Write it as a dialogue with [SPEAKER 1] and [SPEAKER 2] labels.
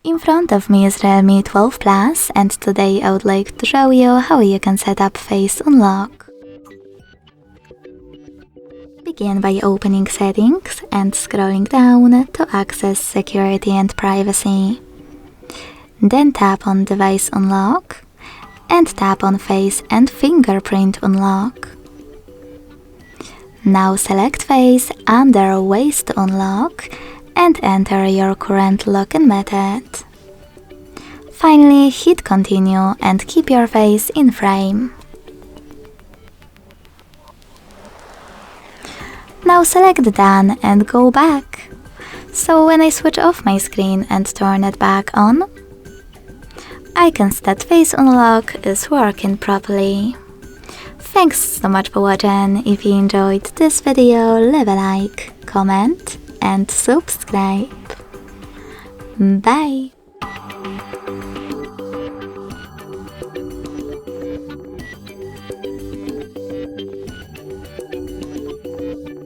[SPEAKER 1] In front of me is Realme 12 Plus, and today I would like to show you how you can set up Face Unlock. Begin by opening Settings and scrolling down to access Security and Privacy. Then tap on Device Unlock and tap on Face and Fingerprint Unlock. Now select Face under Ways to Unlock and enter your current login method. Finally, hit Continue and keep your face in frame. Now select Done and go back. So when I switch off my screen and turn it back on, I can see that Face Unlock is working properly. Thanks so much for watching. If you enjoyed this video, leave a like, comment and subscribe. Bye!